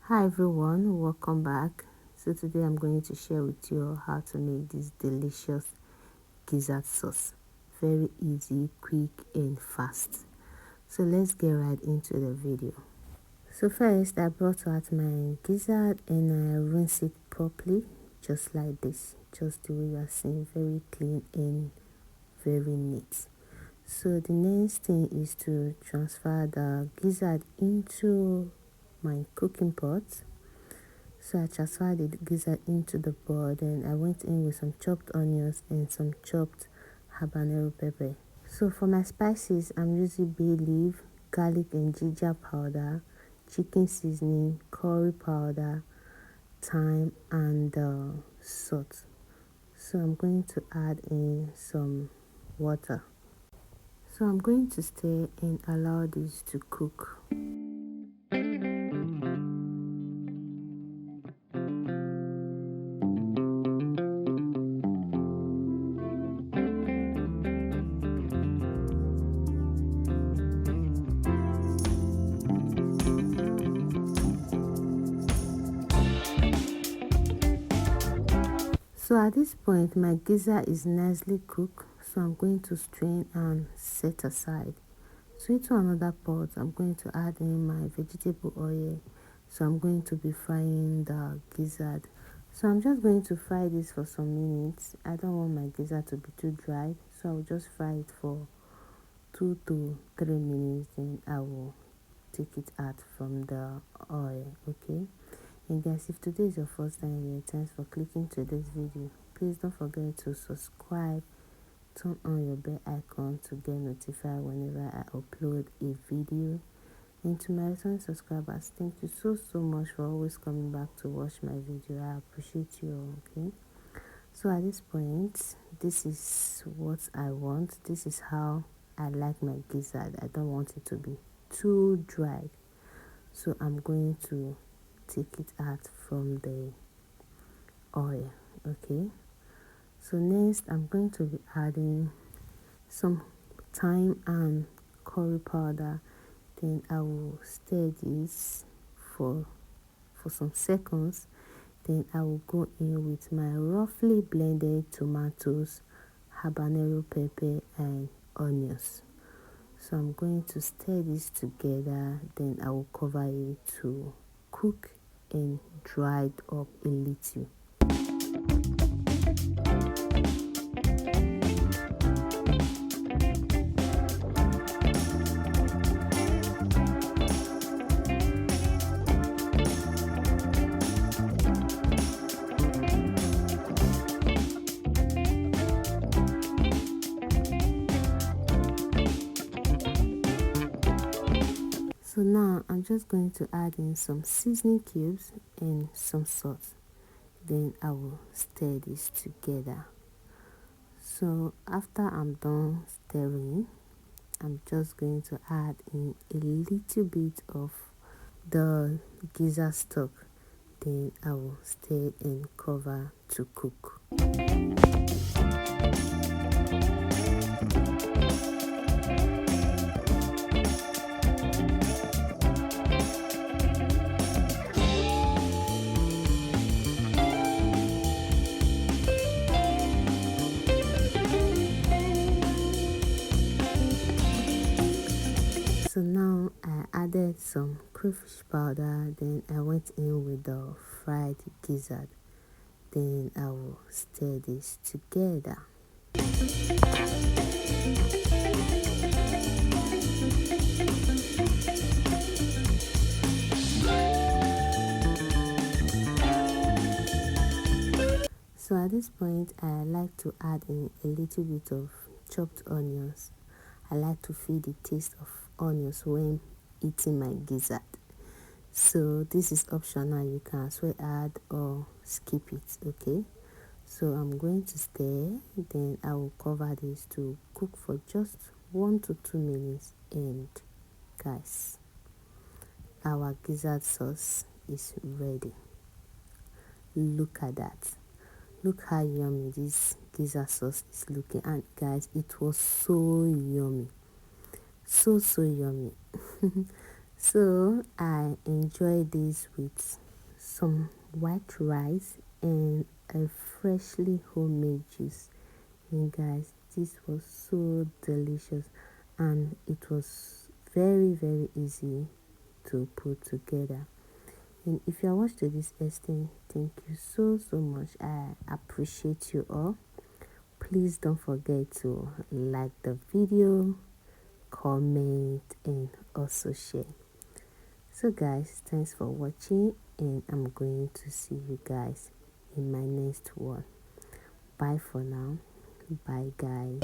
Hi everyone, welcome back. So today I'm going to share with you how to make this delicious gizzard sauce. Very easy, quick and fast. So let's get right into the video. So first I brought out my gizzard and I rinse it properly, just like this, just the way you are seeing, very clean and very neat. So the next thing is to transfer the gizzard into my cooking pot. So I transferred the gizzard into the bowl, and I went in with some chopped onions and some chopped habanero pepper. So for my spices, I'm using bay leaf, garlic and ginger powder, chicken seasoning, curry powder, thyme and salt. So I'm going to add in some water. So I'm going to stir and allow this to cook. So at this point, my gizzard is nicely cooked, so I'm going to strain and set aside. So into another pot, I'm going to add in my vegetable oil. So I'm going to be frying the gizzard. So I'm just going to fry this for some minutes. I don't want my gizzard to be too dry, so I'll just fry it for 2 to 3 minutes, and I will take it out from the oil. Okay. And guys, if today is your first time here, thanks for clicking to this video. Please don't forget to subscribe, turn on your bell icon to get notified whenever I upload a video. And to my returning subscribers, thank you so much for always coming back to watch my video. I appreciate you all. Okay, so at this point, this is what I want. This is how I like my gizzard. I don't want it to be too dry, so I'm going to take it out from the oil. Okay, so next I'm going to be adding some thyme and curry powder. Then I will stir this for some seconds. Then I will go in with my roughly blended tomatoes, habanero pepper and onions. So I'm going to stir this together. Then I will cover it to cook and dry it up a little. So now I'm just going to add in some seasoning cubes and some salt. Then I will stir this together. So after I'm done stirring, I'm just going to add in a little bit of the gizzard stock. Then I will stir and cover to cook. So now I added some crayfish powder, then I went in with the fried gizzard. Then I will stir this together. So at this point, I like to add in a little bit of chopped onions. I like to feel the taste of onions when eating my gizzard. So this is optional, you can as well add or skip it. Okay, so I'm going to stir, then I will cover this to cook for just 1 to 2 minutes. And guys, our gizzard sauce is ready. Look at that. Look how yummy this gizzard sauce is looking. And guys, it was so yummy, so yummy. So I enjoy this with some white rice and a freshly homemade juice. And guys, this was so delicious and it was very easy to put together. And if you are watched to this extent, thank you so much. I appreciate you all. Please don't forget to like the video, comment, and also share. So guys, thanks for watching, and I'm going to see you guys in my next one. Bye for now. Bye guys.